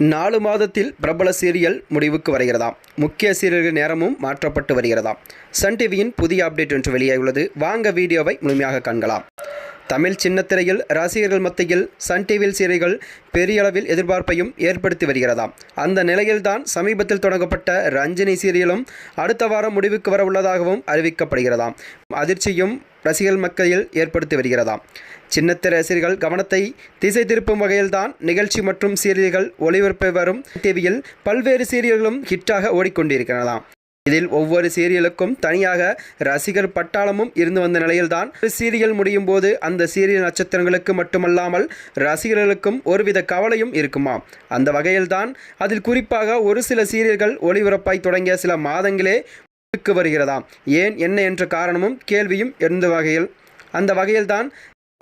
4 மாதத்தில் பிரபல சீரியல் முடிவுக்கு வருகிறதாம். முக்கிய சீரியல்கள் நேரமும் மாற்றப்பட்டு வருகிறதாம். சன் டிவியின் புதிய அப்டேட் ஒன்று வெளியாகியுள்ளது. வாங்க வீடியோவை முழுமையாக காண்கலாம். தமிழ் சின்னத்திரையில் ரசிகர்கள் மத்தியில் சன் டிவியில் சீரியல்கள் பெரிய அளவில் எதிர்பார்ப்பையும் ஏற்படுத்தி வருகிறதாம். அந்த நிலையில்தான் சமீபத்தில் தொடங்கப்பட்ட ரஞ்சினி சீரியலும் அடுத்த வாரம் முடிவுக்கு வர உள்ளதாகவும் அறிவிக்கப்படுகிறதாம். அதிர்ச்சியும் ரசிகர்கள் மத்தியில் ஏற்படுத்தி வருகிறதாம். சின்னத்திரை ரசிகர்கள் கவனத்தை திசை திருப்பும் வகையில்தான் நிகழ்ச்சி மற்றும் சீரியல்கள் ஒளிபரப்பி வரும் டிவியில் பல்வேறு சீரியல்களும் ஹிட்டாக ஓடிக்கொண்டிருக்கிறதாம். இதில் ஒவ்வொரு சீரியலுக்கும் தனியாக ரசிகர் பட்டாளமும் இருந்து வந்த நிலையில்தான் சீரியல் முடியும் போது அந்த சீரியல் நட்சத்திரங்களுக்கு மட்டுமல்லாமல் ரசிகர்களுக்கும் ஒருவித கவலையும் இருக்குமா. அந்த வகையில்தான் அதில் குறிப்பாக ஒரு சில சீரியல்கள் ஒளிபரப்பாய் தொடங்கிய சில மாதங்களே வருகிறதாம். ஏன் என்ன என்ற காரணமும் கேள்வியும் அந்த வகையில்தான்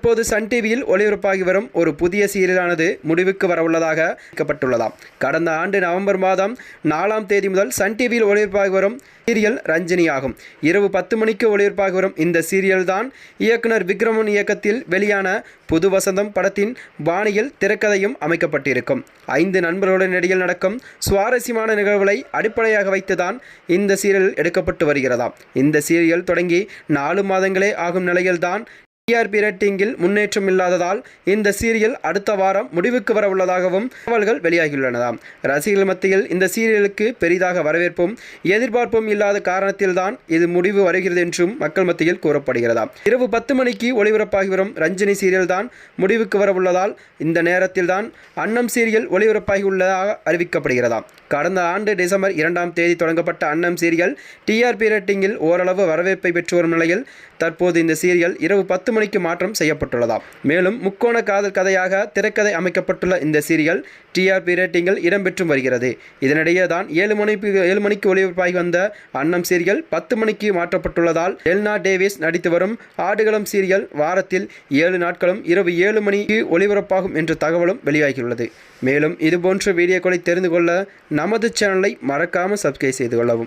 இப்போது சன் டிவியில் ஒளிபரப்பாகி வரும் ஒரு புதிய சீரியலானது முடிவுக்கு வரவுள்ளதாக அறிவிக்கப்பட்டுள்ளதாம். கடந்த ஆண்டு நவம்பர் மாதம் 4ஆம் தேதி முதல் சன் டிவியில் ஒளிபரப்பாகி வரும் சீரியல் ரஞ்சினி ஆகும். இரவு 10 மணிக்கு ஒளிபரப்பாகி வரும் இந்த சீரியல் தான் இயக்குனர் விக்ரமன் இயக்கத்தில் வெளியான புது வசந்தம் படத்தின் பாணியில் திரைக்கதையும் அமைக்கப்பட்டிருக்கும். 5 நண்பர்களுடன் இடையில் நடக்கும் சுவாரஸ்யமான நிகழ்வுகளை அடிப்படையாக வைத்துதான் இந்த சீரியல் எடுக்கப்பட்டு வருகிறதாம். இந்த சீரியல் தொடங்கி 4 மாதங்களே ஆகும் நிலையில்தான் டிஆர்பி ரேட்டிங்கில் முன்னேற்றம் இல்லாததால் இந்த சீரியல் அடுத்த வாரம் முடிவுக்கு வர உள்ளதாகவும் தகவல்கள் வெளியாகியுள்ளனதாம். ரசிகர்கள் மத்தியில் இந்த சீரியலுக்கு பெரிதாக வரவேற்பும் எதிர்பார்ப்பும் இல்லாத காரணத்தில்தான் இது முடிவு வருகிறது என்றும் மக்கள் மத்தியில் கூறப்படுகிறதாம். இரவு 10 மணிக்கு ஒளிபரப்பாகி வரும் ரஞ்சினி சீரியல் தான் முடிவுக்கு வர உள்ளதால் இந்த நேரத்தில்தான் அன்னம் சீரியல் ஒளிபரப்பாகி உள்ளதாக அறிவிக்கப்படுகிறதாம். கடந்த ஆண்டு டிசம்பர் 2ஆம் தேதி தொடங்கப்பட்ட அன்னம் சீரியல் டிஆர்பி ரேட்டிங்கில் ஓரளவு வரவேற்பை பெற்று வரும் நிலையில் தற்போது இந்த சீரியல் இரவு 10 மணிக்கு மாற்றம் செய்யப்பட்டுள்ளதாம். மேலும் முக்கோண காதல் கதையாக திரைக்கதை அமைக்கப்பட்டுள்ள இந்த சீரியல் டிஆர்பி ரேட்டிங்கில் இடம்பெற்றும் வருகிறது. இதனிடையே தான் 7 மணிக்கு ஒளிபரப்பாகி வந்த அன்னம் சீரியல் 10 மணிக்கு மாற்றப்பட்டுள்ளதால் எல்னா டேவிஸ் நடித்து வரும் ஆடுகளம் சீரியல் வாரத்தில் 7 நாட்களும் இரவு 7 மணிக்கு ஒளிபரப்பாகும் என்ற தகவலும் வெளியாகியுள்ளது. மேலும் இதுபோன்ற வீடியோக்களை தெரிந்து கொள்ள நமது சேனலை மறக்காமல் சப்ஸ்கிரைப் செய்து கொள்ளவும்.